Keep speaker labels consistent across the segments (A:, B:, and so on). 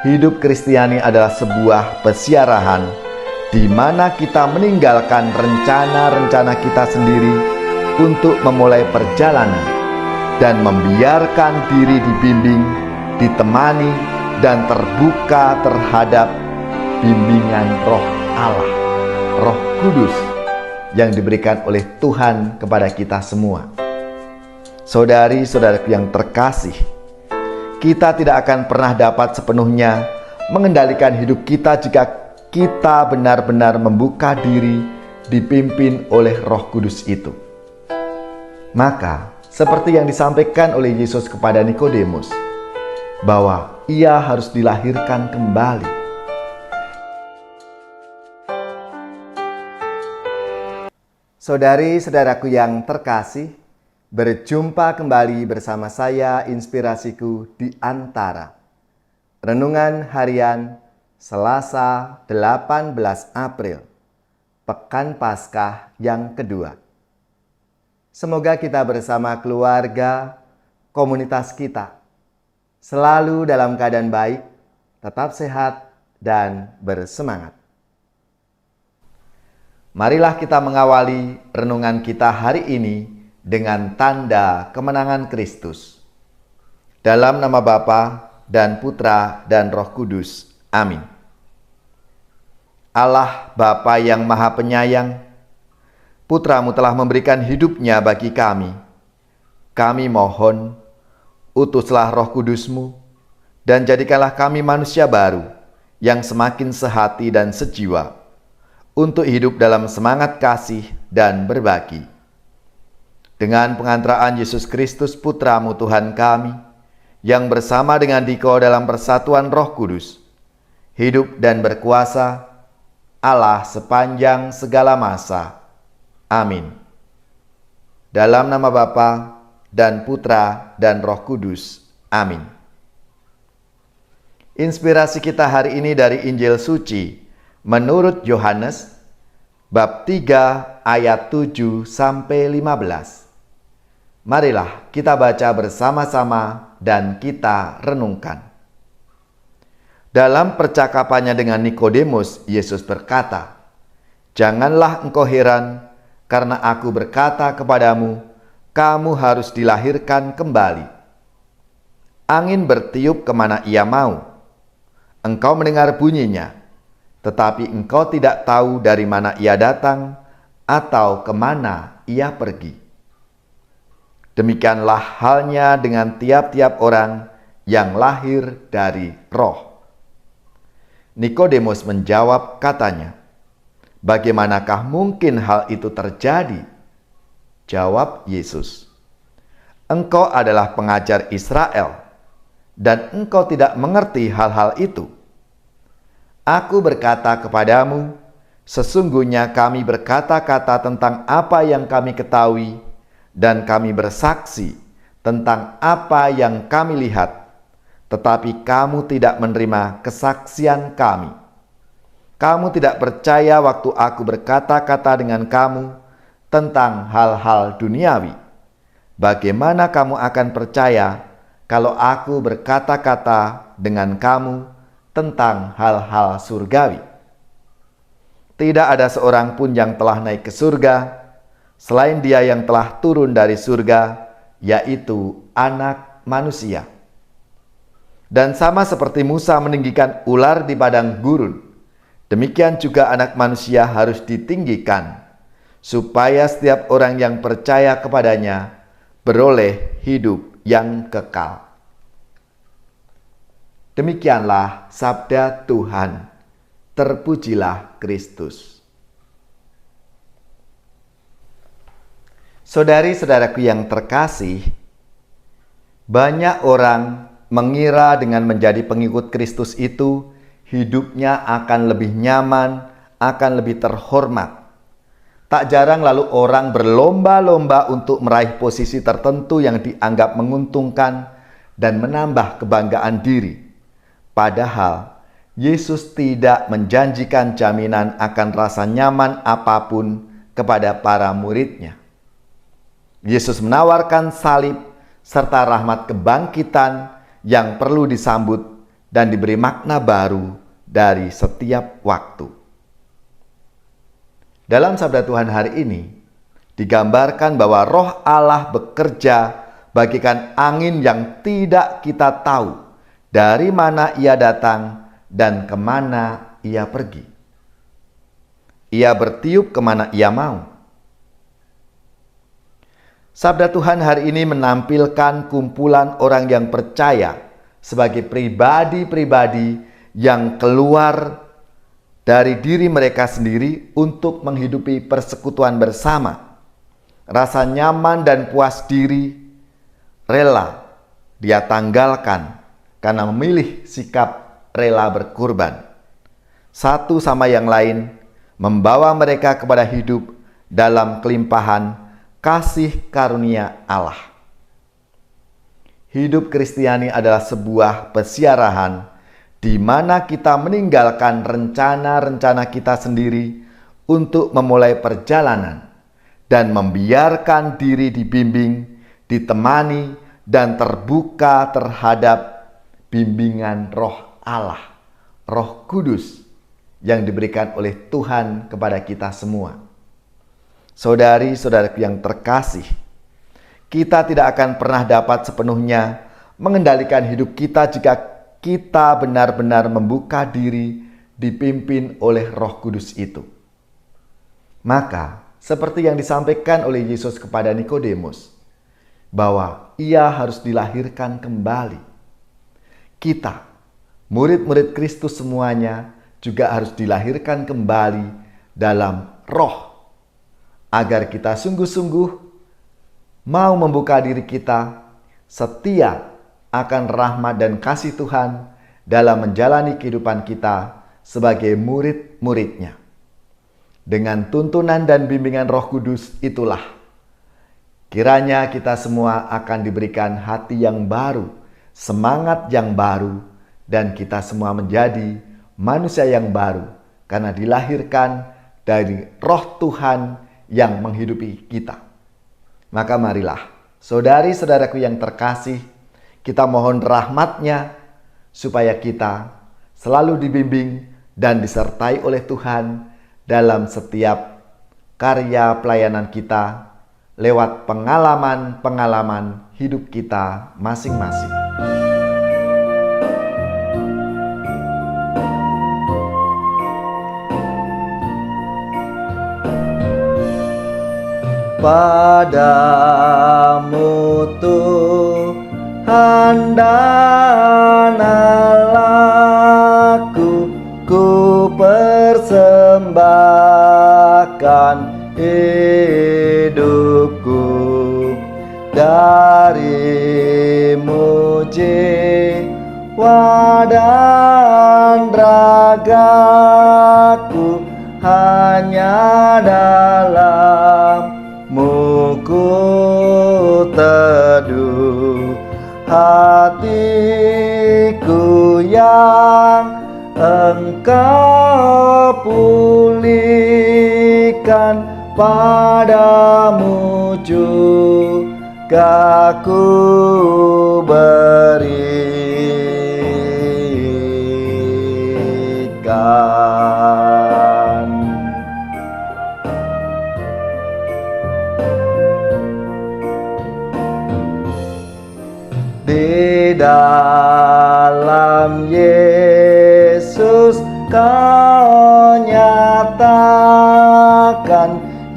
A: Hidup Kristiani adalah sebuah pesiarahan di mana kita meninggalkan rencana-rencana kita sendiri untuk memulai perjalanan dan membiarkan diri dibimbing, ditemani, dan terbuka terhadap bimbingan Roh Allah, Roh Kudus yang diberikan oleh Tuhan kepada kita semua. Saudari-saudaraku yang terkasih, kita tidak akan pernah dapat sepenuhnya mengendalikan hidup kita jika kita benar-benar membuka diri dipimpin oleh Roh Kudus itu. Maka, seperti yang disampaikan oleh Yesus kepada Nikodemus, bahwa ia harus dilahirkan kembali. Saudari-saudaraku yang terkasih, berjumpa kembali bersama saya Inspirasiku di Antara. Renungan harian Selasa 18 April, Pekan Paskah yang kedua. Semoga kita bersama keluarga, komunitas kita, selalu dalam keadaan baik, tetap sehat, dan bersemangat. Marilah kita mengawali renungan kita hari ini dengan tanda kemenangan Kristus. Dalam nama Bapa dan Putra dan Roh Kudus. Amin. Allah Bapa yang Maha Penyayang, Putra-Mu telah memberikan hidupnya bagi kami. Kami mohon, utuslah Roh Kudus-Mu dan jadikanlah kami manusia baru yang semakin sehati dan sejiwa untuk hidup dalam semangat kasih dan berbagi. Dengan pengantaraan Yesus Kristus Putra-Mu Tuhan kami, yang bersama dengan Diko dalam persatuan Roh Kudus, hidup dan berkuasa Allah sepanjang segala masa. Amin. Dalam nama Bapa dan Putra dan Roh Kudus. Amin. Inspirasi kita hari ini dari Injil Suci menurut Yohanes, bab 3 ayat 7 sampai 15. Marilah kita baca bersama-sama dan kita renungkan. Dalam percakapannya dengan Nikodemus, Yesus berkata, "Janganlah engkau heran, karena aku berkata kepadamu, kamu harus dilahirkan kembali. Angin bertiup kemana ia mau. Engkau mendengar bunyinya, tetapi engkau tidak tahu dari mana ia datang atau kemana ia pergi. Demikianlah halnya dengan tiap-tiap orang yang lahir dari Roh." Nikodemus menjawab katanya, "Bagaimanakah mungkin hal itu terjadi?" Jawab Yesus, "Engkau adalah pengajar Israel, dan engkau tidak mengerti hal-hal itu. Aku berkata kepadamu, sesungguhnya kami berkata-kata tentang apa yang kami ketahui, dan kami bersaksi tentang apa yang kami lihat, tetapi kamu tidak menerima kesaksian kami. Kamu tidak percaya waktu aku berkata-kata dengan kamu tentang hal-hal duniawi. Bagaimana kamu akan percaya kalau aku berkata-kata dengan kamu tentang hal-hal surgawi? Tidak ada seorang pun yang telah naik ke surga selain Dia yang telah turun dari surga, yaitu Anak Manusia. Dan sama seperti Musa meninggikan ular di padang gurun, demikian juga Anak Manusia harus ditinggikan, supaya setiap orang yang percaya kepadanya beroleh hidup yang kekal." Demikianlah sabda Tuhan. Terpujilah Kristus. Saudari-saudaraku yang terkasih, banyak orang mengira dengan menjadi pengikut Kristus itu hidupnya akan lebih nyaman, akan lebih terhormat. Tak jarang lalu orang berlomba-lomba untuk meraih posisi tertentu yang dianggap menguntungkan dan menambah kebanggaan diri. Padahal Yesus tidak menjanjikan jaminan akan rasa nyaman apapun kepada para murid-Nya. Yesus menawarkan salib serta rahmat kebangkitan yang perlu disambut dan diberi makna baru dari setiap waktu. Dalam sabda Tuhan hari ini, digambarkan bahwa Roh Allah bekerja bagaikan angin yang tidak kita tahu dari mana ia datang dan kemana ia pergi. Ia bertiup kemana ia mau. Sabda Tuhan hari ini menampilkan kumpulan orang yang percaya sebagai pribadi-pribadi yang keluar dari diri mereka sendiri untuk menghidupi persekutuan bersama. Rasa nyaman dan puas diri rela dia tanggalkan karena memilih sikap rela berkorban. Satu sama yang lain membawa mereka kepada hidup dalam kelimpahan kasih karunia Allah. Hidup Kristiani adalah sebuah pesiarahan di mana kita meninggalkan rencana-rencana kita sendiri untuk memulai perjalanan dan membiarkan diri dibimbing, ditemani, dan terbuka terhadap bimbingan Roh Allah, Roh Kudus yang diberikan oleh Tuhan kepada kita semua. Saudari-saudaraku yang terkasih, kita tidak akan pernah dapat sepenuhnya mengendalikan hidup kita jika kita benar-benar membuka diri dipimpin oleh Roh Kudus itu. Maka, seperti yang disampaikan oleh Yesus kepada Nikodemus, bahwa ia harus dilahirkan kembali. Kita, murid-murid Kristus semuanya, juga harus dilahirkan kembali dalam Roh, agar kita sungguh-sungguh mau membuka diri kita setia akan rahmat dan kasih Tuhan dalam menjalani kehidupan kita sebagai murid-murid-Nya. Dengan tuntunan dan bimbingan Roh Kudus itulah kiranya kita semua akan diberikan hati yang baru, semangat yang baru, dan kita semua menjadi manusia yang baru karena dilahirkan dari Roh Tuhan yang menghidupi kita. Maka marilah, saudari-saudaraku yang terkasih, kita mohon rahmat-Nya supaya kita selalu dibimbing dan disertai oleh Tuhan dalam setiap karya pelayanan kita lewat pengalaman-pengalaman hidup kita masing-masing. Padamu Tuhan dan Allahku, ku persembahkan hidupku. Darimu jiwa dan ragaku hanya dalam ku teduh. Hatiku yang Engkau pulihkan, padamu juga ku berikan. Di dalam Yesus Kau nyatakan,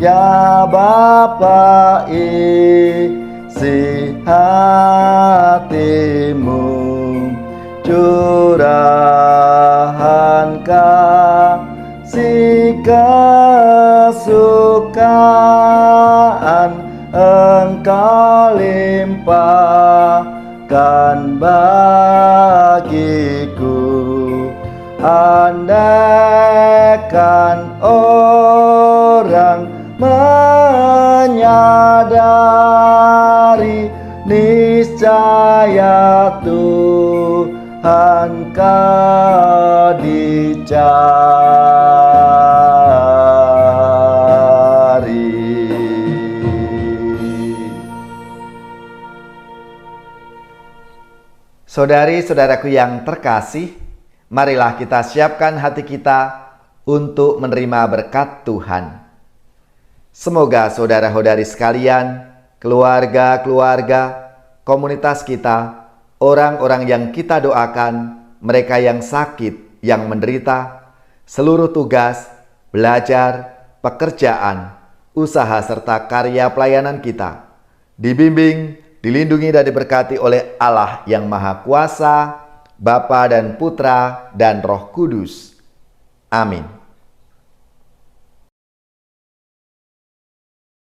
A: ya Bapa, isi hatimu, curahan kasih kesukaan Engkau limpahkan bagiku. Andaikan orang menyadari, niscaya Tuhan Kau dicari. Saudari-saudaraku yang terkasih, marilah kita siapkan hati kita untuk menerima berkat Tuhan. Semoga saudara-saudari sekalian, keluarga-keluarga, komunitas kita, orang-orang yang kita doakan, mereka yang sakit, yang menderita, seluruh tugas, belajar, pekerjaan, usaha serta karya pelayanan kita dibimbing, dilindungi dan diberkati oleh Allah yang Maha Kuasa, Bapa dan Putra dan Roh Kudus. Amin.